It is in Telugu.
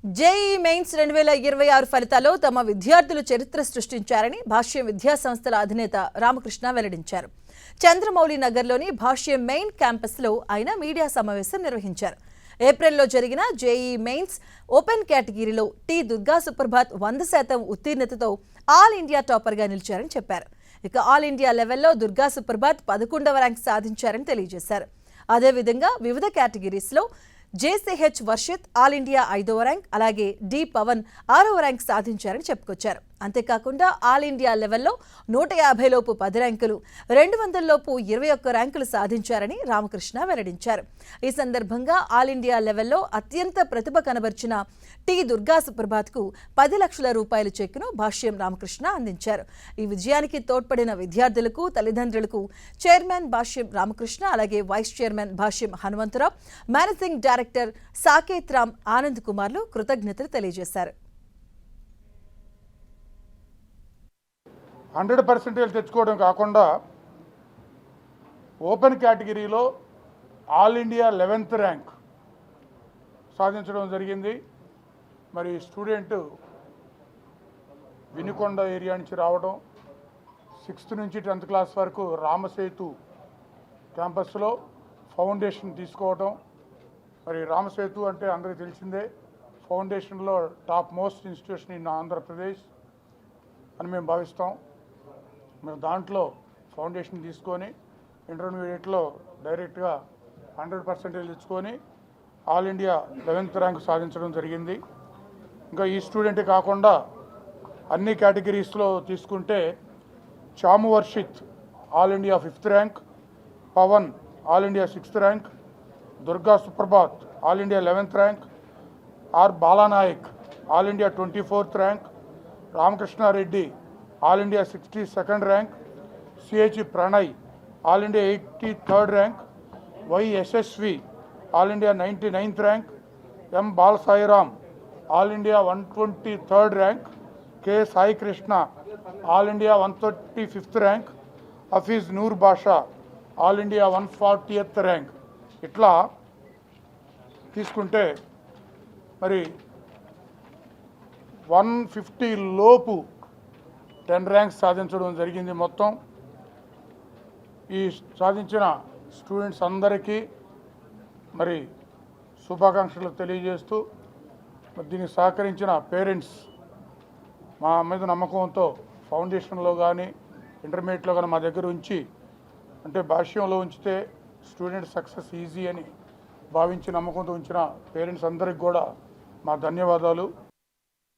జేఈ మెయిన్స్ 2026 ఫలితాల్లో తమ విద్యార్థులు చరిత్ర సృష్టించారని భాష్యం విద్యా సంస్థల అధినేత రామకృష్ణ వెల్లడించారు. చంద్రమౌళి నగర్లోని భాష్యం మెయిన్ క్యాంపస్లో ఆయన మీడియా సమావేశం నిర్వహించారు. ఏప్రిల్లో జరిగిన జేఈ మెయిన్స్ ఓపెన్ కేటగిరీలో టి దుర్గా సుప్రభాత్ 100% ఉత్తీర్ణతతో ఆల్ ఇండియా టాపర్గా నిలిచారని చెప్పారు. ఇక ఆల్ ఇండియా లెవెల్లో దుర్గా సుప్రభాత్ 11వ ర్యాంక్ సాధించారని తెలియజేశారు. అదేవిధంగా వివిధ కేటగిరీస్లో జేసీహెచ్ వర్షిత్ ఆల్ ఇండియా 5వ ర్యాంక్, అలాగే డి పవన్ 6వ ర్యాంక్ సాధించారని చెప్పుకొచ్చారు. అంతేకాకుండా ఆల్ ఇండియా లెవెల్లో 150 లోపు 10 ర్యాంకులు, 200 లోపు 21 ర్యాంకులు సాధించారని రామకృష్ణ వెల్లడించారు. ఈ సందర్భంగా ఆల్ ఇండియా లెవెల్లో అత్యంత ప్రతిభ కనబర్చిన టి దుర్గా సుప్రభాత్కు 10 లక్షల రూపాయల చెక్కును భాష్యం రామకృష్ణ అందించారు. ఈ విజయానికి తోడ్పడిన విద్యార్థులకు, తల్లిదండ్రులకు చైర్మన్ భాష్యం రామకృష్ణ, అలాగే వైస్ చైర్మన్ భాష్యం హనుమంతరావు, మేనేజింగ్ డైరెక్టర్ సాకేత్ రామ్ ఆనంద్ కుమార్లు కృతజ్ఞతలు తెలియజేశారు. 100% తెచ్చుకోవడం కాకుండా ఓపెన్ కేటగిరీలో ఆల్ ఇండియా 11th ర్యాంక్ సాధించడం జరిగింది. మరి స్టూడెంట్ వినుకొండ ఏరియా నుంచి రావడం, 6th నుంచి 10th క్లాస్ వరకు రామసేతు క్యాంపస్లో ఫౌండేషన్ తీసుకోవడం. మరి రామసేతు అంటే అందరికీ తెలిసిందే, ఫౌండేషన్లో top most institution in Andhra Pradesh అని మేము భావిస్తాం. మేము దాంట్లో ఫౌండేషన్ తీసుకొని ఇంటర్మీడియట్లో డైరెక్ట్గా 100% తెచ్చుకొని ఆల్ ఇండియా 11th ర్యాంక్ సాధించడం జరిగింది. ఇంకా ఈ స్టూడెంట్ కాకుండా అన్ని కేటగిరీస్లో తీసుకుంటే Chamu Varshith all India 5th rank, Pavan all India 6th rank, Durga Suprabhat all India 11th rank, R Balanayak all India 24th rank, Ramakrishna Reddy all India 62nd rank, CH Pranay all India 83rd rank, Y Yashasvi all India 99th rank, M Balasairam all India 123rd rank, K Sai Krishna all India 135th rank, Hafeez Noor Basha all India 140th rank. ఇట్లా తీసుకుంటే మరి 150 లోపు 10 ర్యాంక్స్ సాధించడం జరిగింది. మొత్తం ఈ సాధించిన స్టూడెంట్స్ అందరికీ మరి శుభాకాంక్షలు తెలియజేస్తూ, మరి దీనికి సహకరించిన పేరెంట్స్ మా మీద నమ్మకంతో ఫౌండేషన్లో కానీ ఇంటర్మీడియట్లో కానీ మా దగ్గర ఉంచి, అంటే భాష్యంలో ఉంచితే స్టూడెంట్ సక్సెస్ ఈజీ అని భావించి నమ్మకంతో ఉంచిన పేరెంట్స్ అందరికి కూడా మా ధన్యవాదాలు.